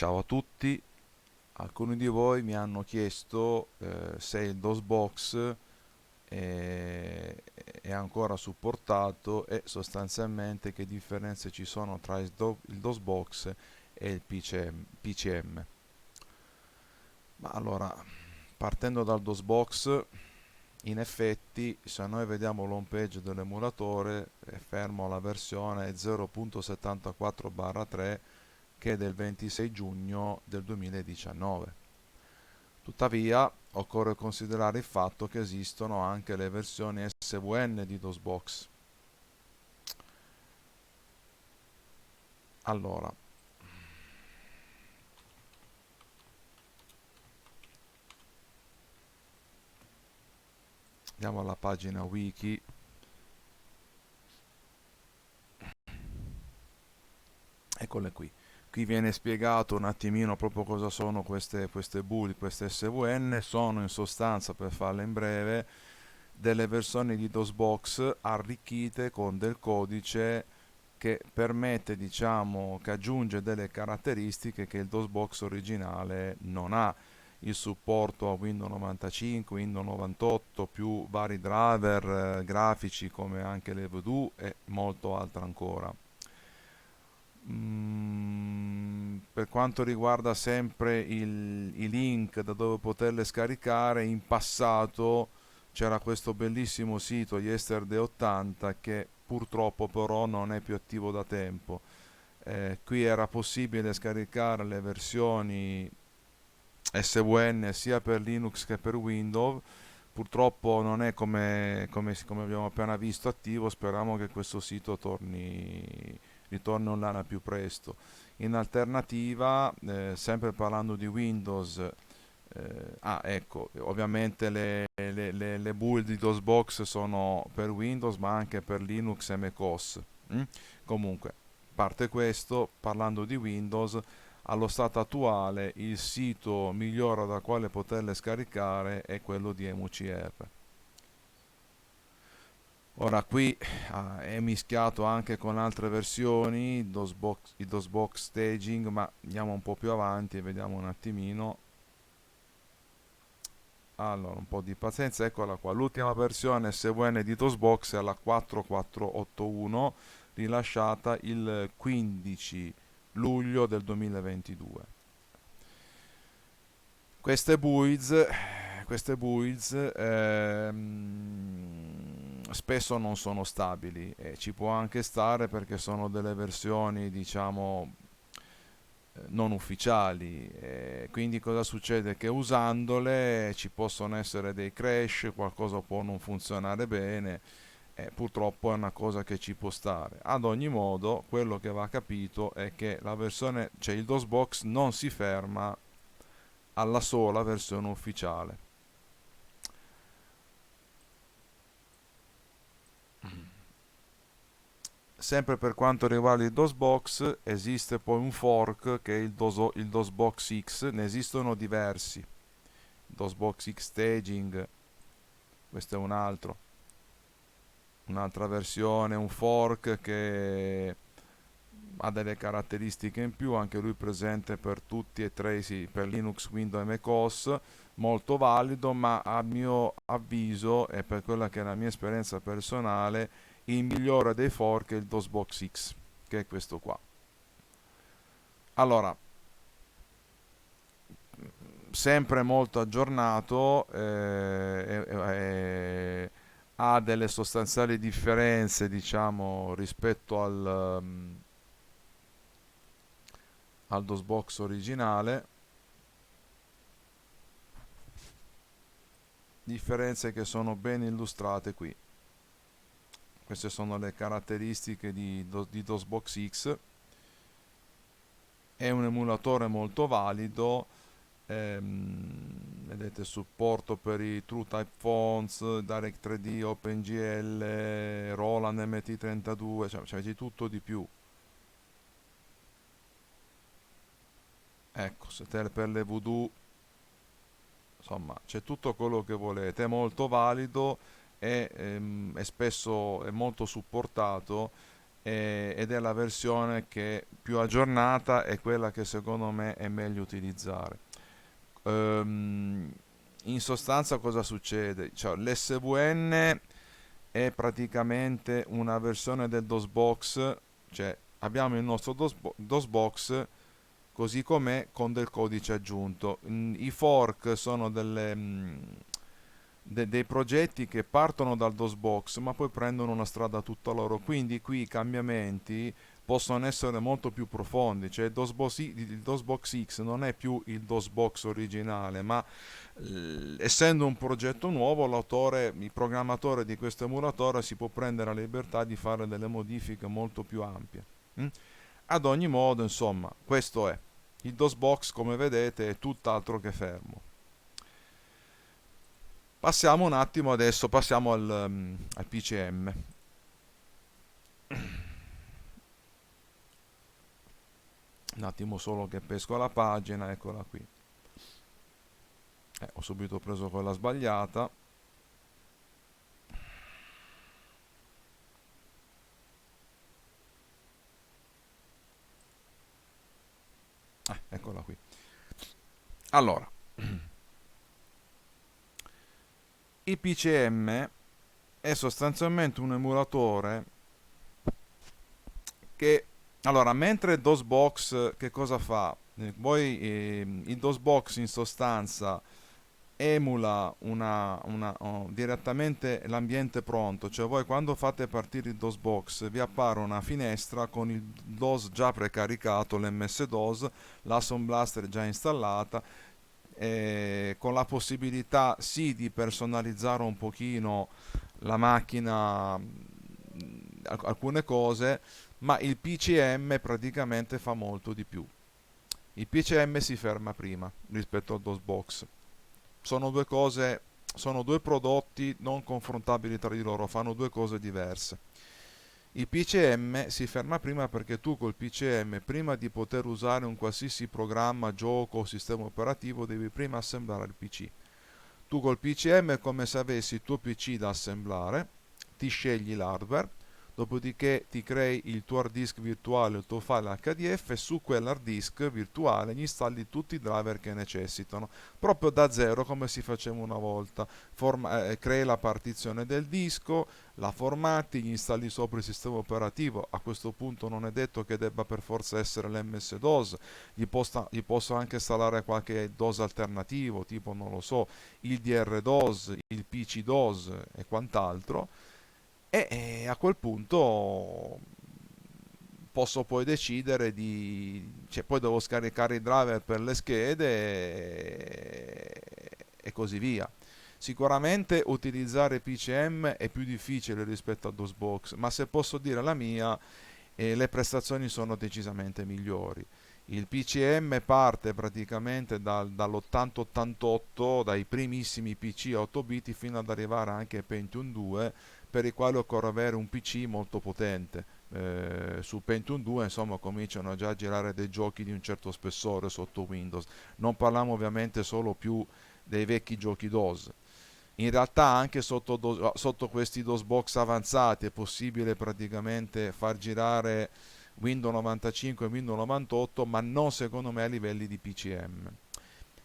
Ciao a tutti, alcuni di voi mi hanno chiesto se il DOSBox è ancora supportato e sostanzialmente che differenze ci sono tra il DOSBox e il PCM. Ma allora, partendo dal DOSBox, in effetti se noi vediamo l'home page dell'emulatore è fermo alla versione 0.74/3 che è del 26 giugno del 2019. Tuttavia, occorre considerare il fatto che esistono anche le versioni SVN di DOSBox. Allora, andiamo alla pagina wiki. Eccole qui. Qui viene spiegato un attimino proprio cosa sono queste build, queste SVN. Sono in sostanza, per farle in breve, delle versioni di DOSBox arricchite con del codice che permette, diciamo, che aggiunge delle caratteristiche che il DOSBox originale non ha. Il supporto a Windows 95, Windows 98, più vari driver grafici come anche le Voodoo e molto altro ancora. Per quanto riguarda sempre i link da dove poterle scaricare, in passato c'era questo bellissimo sito Yesterday 80 che purtroppo però non è più attivo da tempo. Qui era possibile scaricare le versioni SVN sia per Linux che per Windows. Purtroppo non è come abbiamo appena visto attivo. Speriamo che questo sito ritorni online al più presto. In alternativa, sempre parlando di Windows, ecco, ovviamente le build di DOSBox sono per Windows ma anche per Linux e macOS. mm? Comunque, a parte questo, parlando di Windows, allo stato attuale il sito migliore da quale poterle scaricare è quello di EmuCR. Ora qui è mischiato anche con altre versioni, il DOSBox Staging, ma andiamo un po' più avanti e vediamo un attimino. Allora, un po' di pazienza, eccola qua. L'ultima versione SVN di DOSBox è la 4481, rilasciata il 15 luglio del 2022. Queste builds, spesso non sono stabili e ci può anche stare perché sono delle versioni, diciamo, non ufficiali. Quindi cosa succede? Che usandole ci possono essere dei crash, qualcosa può non funzionare bene e purtroppo è una cosa che ci può stare. Ad ogni modo, quello che va capito è che la versione, cioè il DOSBox non si ferma alla sola versione ufficiale. Sempre per quanto riguarda il DOSBox, esiste poi un fork che è il DOSBox X, ne esistono diversi. DOSBox X Staging, questo è un'altra versione, un fork che ha delle caratteristiche in più, anche lui presente per tutti e tre, sì, per Linux, Windows e macOS, molto valido, ma a mio avviso e per quella che è la mia esperienza personale, il migliore dei fork è il DOSBox X, che è questo qua. Allora, sempre molto aggiornato, ha delle sostanziali differenze, diciamo, rispetto al DOSBox originale, differenze che sono ben illustrate qui. Queste sono le caratteristiche di DOSBox X. È un emulatore molto valido. Vedete supporto per i TrueType Fonts, Direct 3D, OpenGL, Roland MT32, cioè c'è tutto di più. Ecco, se per le Voodoo, insomma, c'è tutto quello che volete. È molto valido e spesso è molto supportato ed è la versione che più aggiornata e quella che secondo me è meglio utilizzare. Ehm, In sostanza cosa succede? Cioè, l'SVN è praticamente una versione del DOSBox, cioè abbiamo il nostro DOSBox così com'è con del codice aggiunto. I fork sono dei progetti che partono dal DOSBox ma poi prendono una strada tutta loro, quindi qui i cambiamenti possono essere molto più profondi, cioè il DOSBox X non è più il DOSBox originale, ma essendo un progetto nuovo, l'autore, il programmatore di questo emulatore si può prendere la libertà di fare delle modifiche molto più ampie. mm? Ad ogni modo, insomma, questo è. Il DOSBox, come vedete, è tutt'altro che fermo. Passiamo un attimo adesso, passiamo al PCM. Un attimo solo che pesco la pagina, eccola qui. Ho subito preso quella sbagliata. Eccola qui. Allora, il PCM è sostanzialmente un emulatore che, allora, mentre DOSBox che cosa fa? Il DOSBox in sostanza emula direttamente l'ambiente pronto, cioè voi quando fate partire il DOSBox vi appare una finestra con il DOS già precaricato, l'MS-DOS, l'Asson Blaster già installata, con la possibilità sì di personalizzare un pochino la macchina, alcune cose, ma il PCM praticamente fa molto di più. Il PCM si ferma prima rispetto al DOSBox. Sono due cose, sono due prodotti non confrontabili tra di loro, fanno due cose diverse. Il PCM si ferma prima perché tu col PCM, prima di poter usare un qualsiasi programma, gioco o sistema operativo, devi prima assemblare il PC. Tu col PCM è come se avessi il tuo PC da assemblare, ti scegli l'hardware, dopodiché ti crei il tuo hard disk virtuale, il tuo file HDF e su quell'hard disk virtuale gli installi tutti i driver che necessitano, proprio da zero come si faceva una volta. Crei la partizione del disco, la formatti, gli installi sopra il sistema operativo. A questo punto non è detto che debba per forza essere l'MS-DOS, gli posso anche installare qualche DOS alternativo, tipo non lo so, il DR-DOS, il PC-DOS e quant'altro, e a quel punto posso poi decidere cioè poi devo scaricare i driver per le schede e così via. Sicuramente utilizzare PCM è più difficile rispetto a DOSBox, ma se posso dire la mia, le prestazioni sono decisamente migliori. Il PCM parte praticamente dall'8088, dai primissimi PC 8 bit fino ad arrivare anche ai Pentium 2, per i quali occorre avere un PC molto potente. Su Pentium 2 insomma cominciano già a girare dei giochi di un certo spessore sotto Windows. Non parliamo ovviamente solo più dei vecchi giochi DOS. In realtà anche sotto questi DOSBox avanzati è possibile praticamente far girare Windows 95 e Windows 98, ma non secondo me a livelli di PCM.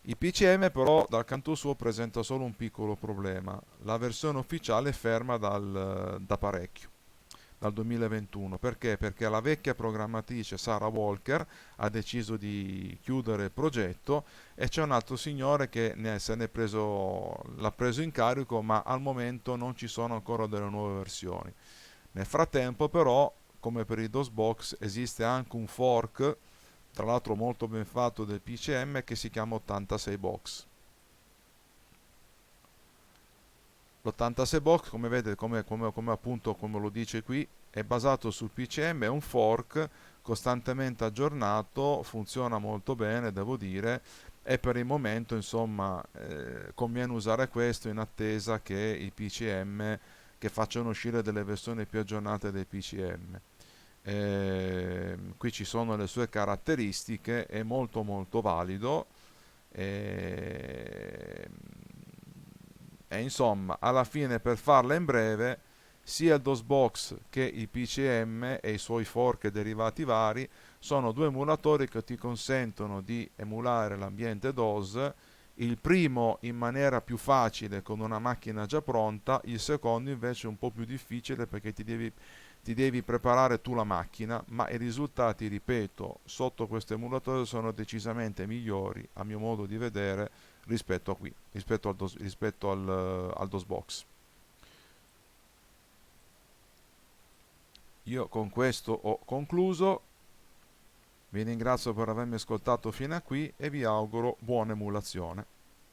Il PCM però dal canto suo presenta solo un piccolo problema: la versione ufficiale è ferma da parecchio, dal 2021. Perché? Perché la vecchia programmatrice Sarah Walker ha deciso di chiudere il progetto e c'è un altro signore che l'ha preso in carico, ma al momento non ci sono ancora delle nuove versioni. Nel frattempo però, come per il DOSBox, esiste anche un fork, tra l'altro molto ben fatto, del PCM che si chiama 86 Box. L'86 box, come vedete, come appunto come lo dice qui, è basato sul PCM, è un fork costantemente aggiornato, funziona molto bene, devo dire, e per il momento, insomma, conviene usare questo in attesa che i PCM che facciano uscire delle versioni più aggiornate del PCM. Qui ci sono le sue caratteristiche, è molto molto valido. E, e insomma, alla fine, per farla in breve, sia il DOSBox che il PCM e i suoi fork e derivati vari sono due emulatori che ti consentono di emulare l'ambiente DOS, il primo in maniera più facile con una macchina già pronta, il secondo invece un po' più difficile perché ti devi preparare tu la macchina, ma i risultati, ripeto, sotto questo emulatore sono decisamente migliori, a mio modo di vedere, rispetto a qui, rispetto al DOSBox. Io con questo ho concluso, vi ringrazio per avermi ascoltato fino a qui e vi auguro buona emulazione.